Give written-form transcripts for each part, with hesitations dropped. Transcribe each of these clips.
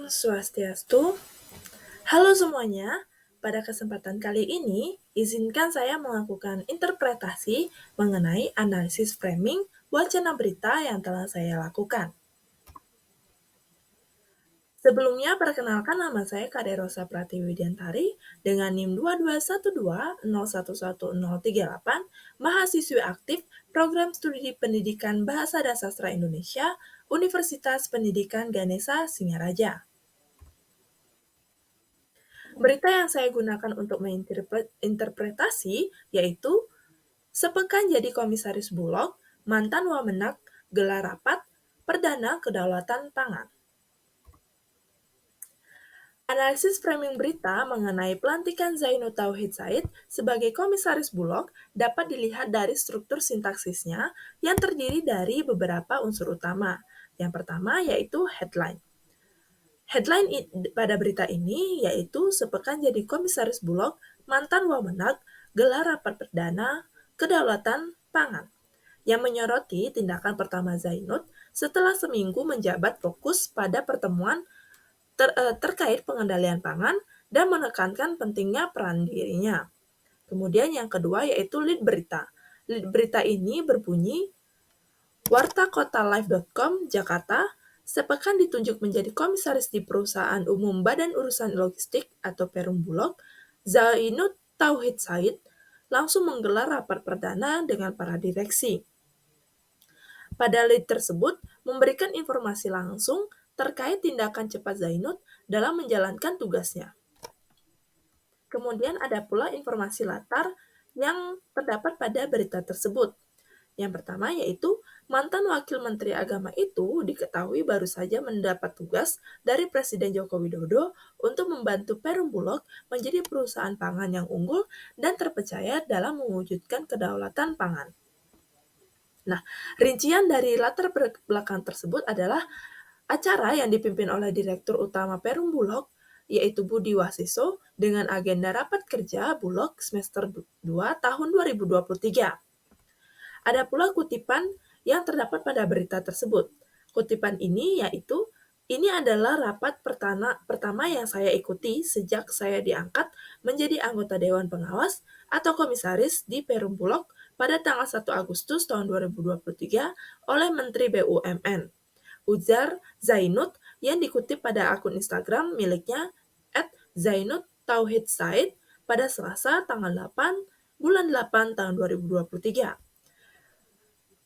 Swastiastu. Halo semuanya, pada kesempatan kali ini, izinkan saya melakukan interpretasi mengenai analisis framing wacana berita yang telah saya lakukan. Sebelumnya, perkenalkan nama saya Kade Rosa Pratiwidiantari dengan NIM 2212011038, mahasiswi aktif Program Studi Pendidikan Bahasa dan Sastra Indonesia, Universitas Pendidikan Ganesha Singaraja. Berita yang saya gunakan untuk menginterpretasi yaitu sepekan jadi komisaris Bulog, mantan Wamenak gelar rapat perdana kedaulatan pangan. Analisis framing berita mengenai pelantikan Zainud Tauhid Said sebagai komisaris Bulog dapat dilihat dari struktur sintaksisnya yang terdiri dari beberapa unsur utama. Yang pertama yaitu headline. Headline pada berita ini yaitu sepekan jadi komisaris Bulog, mantan Wamenak, gelar rapat perdana kedaulatan pangan, yang menyoroti tindakan pertama Zainud setelah seminggu menjabat fokus pada pertemuan terkait pengendalian pangan dan menekankan pentingnya peran dirinya. Kemudian yang kedua yaitu lead berita. Lead berita ini berbunyi, wartakotalive.com Jakarta, sepekan ditunjuk menjadi komisaris di perusahaan umum Badan Urusan Logistik atau Perum Bulog, Zainud Tauhid Said langsung menggelar rapat perdana dengan para direksi. Pada lead tersebut memberikan informasi langsung terkait tindakan cepat Zainud dalam menjalankan tugasnya. Kemudian ada pula informasi latar yang terdapat pada berita tersebut. Yang pertama yaitu mantan Wakil Menteri Agama itu diketahui baru saja mendapat tugas dari Presiden Joko Widodo untuk membantu Perum Bulog menjadi perusahaan pangan yang unggul dan terpercaya dalam mewujudkan kedaulatan pangan. Nah, rincian dari latar belakang tersebut adalah acara yang dipimpin oleh Direktur Utama Perum Bulog, yaitu Budi Wasiso, dengan agenda rapat kerja Bulog semester 2 tahun 2023. Ada pula kutipan yang terdapat pada berita tersebut. Kutipan ini yaitu, ini adalah rapat pertama yang saya ikuti sejak saya diangkat menjadi anggota Dewan Pengawas atau Komisaris di Perum Bulog pada tanggal 1 Agustus tahun 2023 oleh Menteri BUMN. Ujar Zainud yang dikutip pada akun Instagram miliknya @ZainudTauhidSaid pada Selasa tanggal 8 bulan 8 tahun 2023.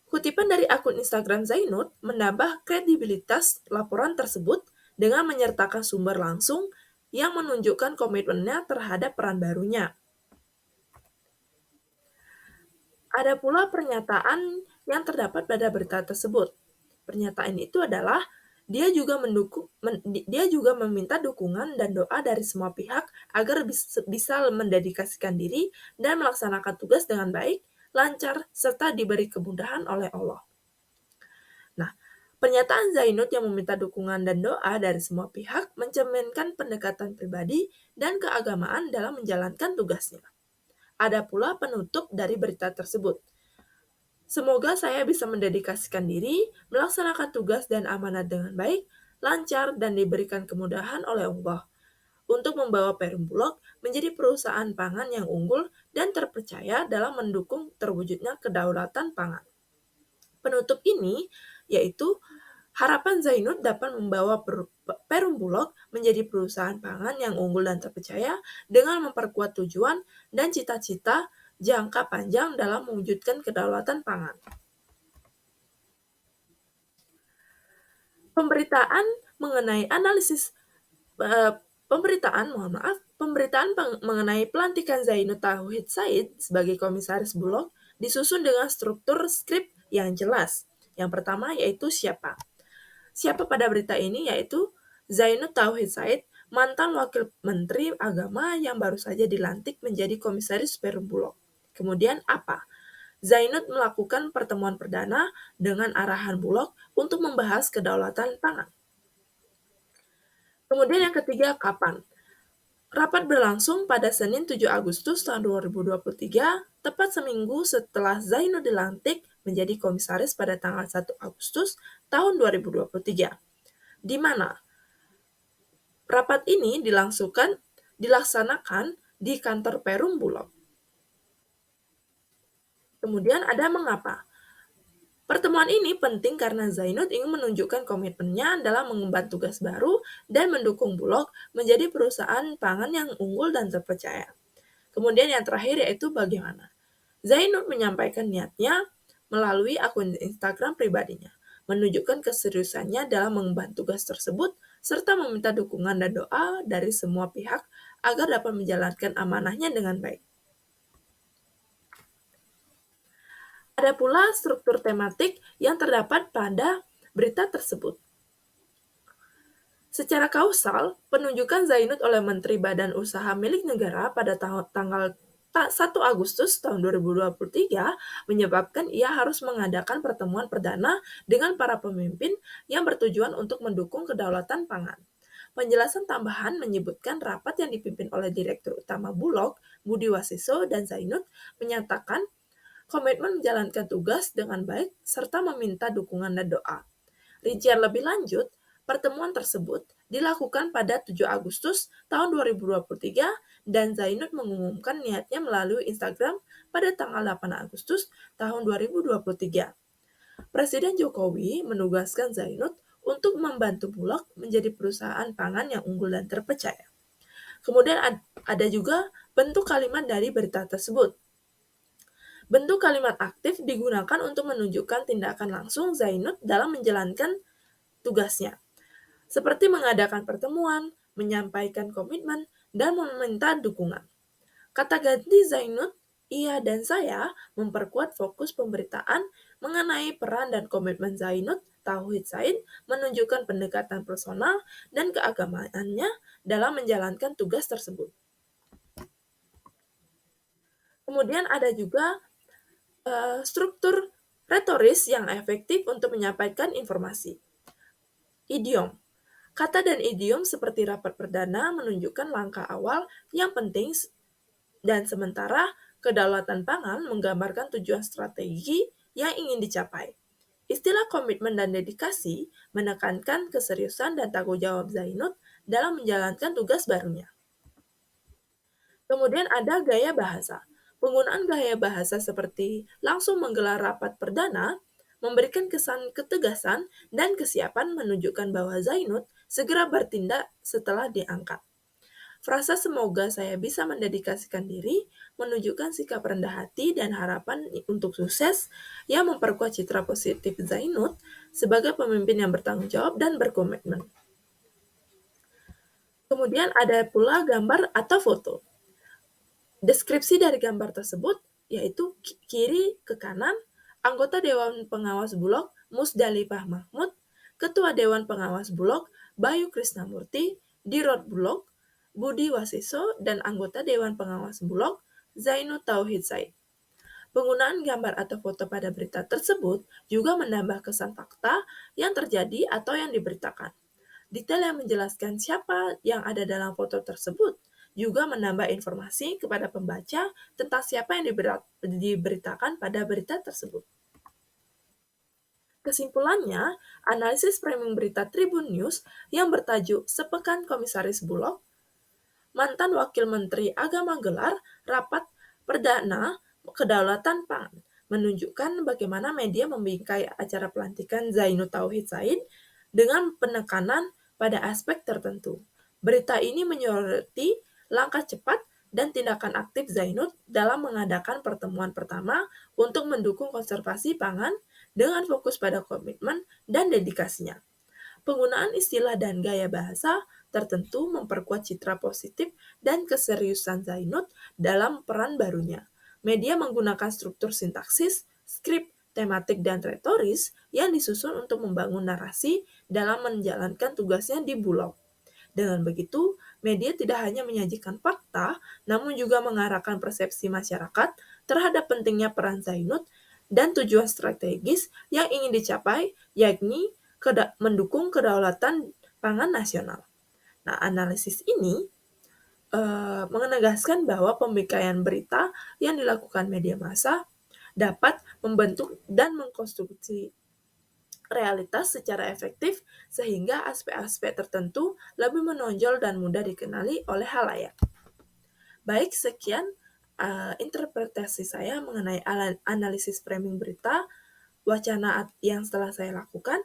Kutipan dari akun Instagram Zainud menambah kredibilitas laporan tersebut dengan menyertakan sumber langsung yang menunjukkan komitmennya terhadap peran barunya. Ada pula pernyataan yang terdapat pada berita tersebut. Pernyataan itu adalah dia juga meminta dukungan dan doa dari semua pihak agar bisa mendedikasikan diri dan melaksanakan tugas dengan baik, lancar, serta diberi kemudahan oleh Allah. Nah, pernyataan Zainud yang meminta dukungan dan doa dari semua pihak mencerminkan pendekatan pribadi dan keagamaan dalam menjalankan tugasnya. Ada pula penutup dari berita tersebut. Semoga saya bisa mendedikasikan diri, melaksanakan tugas dan amanat dengan baik, lancar, dan diberikan kemudahan oleh Allah untuk membawa Perum Bulog menjadi perusahaan pangan yang unggul dan terpercaya dalam mendukung terwujudnya kedaulatan pangan. Penutup ini yaitu harapan Zainud dapat membawa Perum Bulog menjadi perusahaan pangan yang unggul dan terpercaya dengan memperkuat tujuan dan cita-cita jangka panjang dalam mewujudkan kedaulatan pangan. Pemberitaan mengenai mengenai pelantikan Zainud Tauhid Said sebagai komisaris Bulog disusun dengan struktur skrip yang jelas. Yang pertama yaitu siapa. Siapa pada berita ini yaitu Zainud Tauhid Said, mantan Wakil Menteri Agama yang baru saja dilantik menjadi komisaris Perum Bulog. Kemudian apa? Zainud melakukan pertemuan perdana dengan arahan Bulog untuk membahas kedaulatan pangan. Kemudian yang ketiga, kapan? Rapat berlangsung pada Senin 7 Agustus tahun 2023, tepat seminggu setelah Zainud dilantik menjadi komisaris pada tanggal 1 Agustus tahun 2023. Di mana Rapat ini dilaksanakan di kantor Perum Bulog. Kemudian ada mengapa. Pertemuan ini penting karena Zainud ingin menunjukkan komitmennya dalam mengemban tugas baru dan mendukung Bulog menjadi perusahaan pangan yang unggul dan terpercaya. Kemudian yang terakhir yaitu bagaimana. Zainud menyampaikan niatnya melalui akun Instagram pribadinya, menunjukkan keseriusannya dalam mengemban tugas tersebut, serta meminta dukungan dan doa dari semua pihak agar dapat menjalankan amanahnya dengan baik. Ada pula struktur tematik yang terdapat pada berita tersebut. Secara kausal, penunjukan Zainud oleh Menteri Badan Usaha Milik Negara pada tanggal 1 Agustus tahun 2023 menyebabkan ia harus mengadakan pertemuan perdana dengan para pemimpin yang bertujuan untuk mendukung kedaulatan pangan. Penjelasan tambahan menyebutkan rapat yang dipimpin oleh Direktur Utama Bulog, Budi Wasiso dan Zainud menyatakan komitmen menjalankan tugas dengan baik serta meminta dukungan dan doa. Rincian lebih lanjut, pertemuan tersebut dilakukan pada 7 Agustus tahun 2023 dan Zainud mengumumkan niatnya melalui Instagram pada tanggal 8 Agustus tahun 2023. Presiden Jokowi menugaskan Zainud untuk membantu Bulog menjadi perusahaan pangan yang unggul dan terpercaya. Kemudian ada juga bentuk kalimat dari berita tersebut. Bentuk kalimat aktif digunakan untuk menunjukkan tindakan langsung Zainud dalam menjalankan tugasnya, seperti mengadakan pertemuan, menyampaikan komitmen, dan meminta dukungan. Kata ganti Zainud, ia dan saya memperkuat fokus pemberitaan mengenai peran dan komitmen Zainud Tauhid Said menunjukkan pendekatan personal dan keagamaannya dalam menjalankan tugas tersebut. Kemudian ada juga struktur retoris yang efektif untuk menyampaikan informasi. Idiom. Kata dan idiom seperti rapat perdana menunjukkan langkah awal yang penting dan sementara kedaulatan pangan menggambarkan tujuan strategi yang ingin dicapai. Istilah komitmen dan dedikasi menekankan keseriusan dan tanggung jawab Zainud dalam menjalankan tugas barunya. Kemudian ada gaya bahasa. Penggunaan gaya bahasa seperti langsung menggelar rapat perdana memberikan kesan ketegasan dan kesiapan menunjukkan bahwa Zainud segera bertindak setelah diangkat. Frasa semoga saya bisa mendedikasikan diri menunjukkan sikap rendah hati dan harapan untuk sukses yang memperkuat citra positif Zainud sebagai pemimpin yang bertanggung jawab dan berkomitmen. Kemudian ada pula gambar atau foto. Deskripsi dari gambar tersebut yaitu kiri ke kanan, anggota Dewan Pengawas Bulog Musdalifah Mahmud, Ketua Dewan Pengawas Bulog Bayu Krisnamurti, Dirut Bulog Budi Wasiso, dan anggota Dewan Pengawas Bulog Zainud Tauhid Said. Penggunaan gambar atau foto pada berita tersebut juga menambah kesan fakta yang terjadi atau yang diberitakan. Detail yang menjelaskan siapa yang ada dalam foto tersebut juga menambah informasi kepada pembaca tentang siapa yang diberitakan pada berita tersebut. Kesimpulannya, analisis framing berita Tribun News yang bertajuk Sepekan Komisaris Bulog, mantan Wakil Menteri Agama gelar rapat perdana kedaulatan pangan, menunjukkan bagaimana media membingkai acara pelantikan Zainud Tauhid Said dengan penekanan pada aspek tertentu. Berita ini menyoroti langkah cepat dan tindakan aktif Zainud dalam mengadakan pertemuan pertama untuk mendukung konservasi pangan dengan fokus pada komitmen dan dedikasinya. Penggunaan istilah dan gaya bahasa tertentu memperkuat citra positif dan keseriusan Zainud dalam peran barunya. Media menggunakan struktur sintaksis, skrip, tematik, dan retoris yang disusun untuk membangun narasi dalam menjalankan tugasnya di Bulog. Dengan begitu, media tidak hanya menyajikan fakta, namun juga mengarahkan persepsi masyarakat terhadap pentingnya peran Zainud dan tujuan strategis yang ingin dicapai, yakni mendukung kedaulatan pangan nasional. Nah, analisis ini menegaskan bahwa pembingkaian berita yang dilakukan media massa dapat membentuk dan mengkonstruksi realitas secara efektif sehingga aspek-aspek tertentu lebih menonjol dan mudah dikenali oleh halayak. Baik, sekian interpretasi saya mengenai analisis framing berita, wacana yang setelah saya lakukan.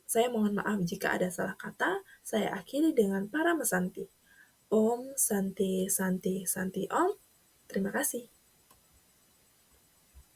Saya mohon maaf jika ada salah kata. Saya akhiri dengan para mesanti. Om Santi Santi Santi Om. Terima kasih.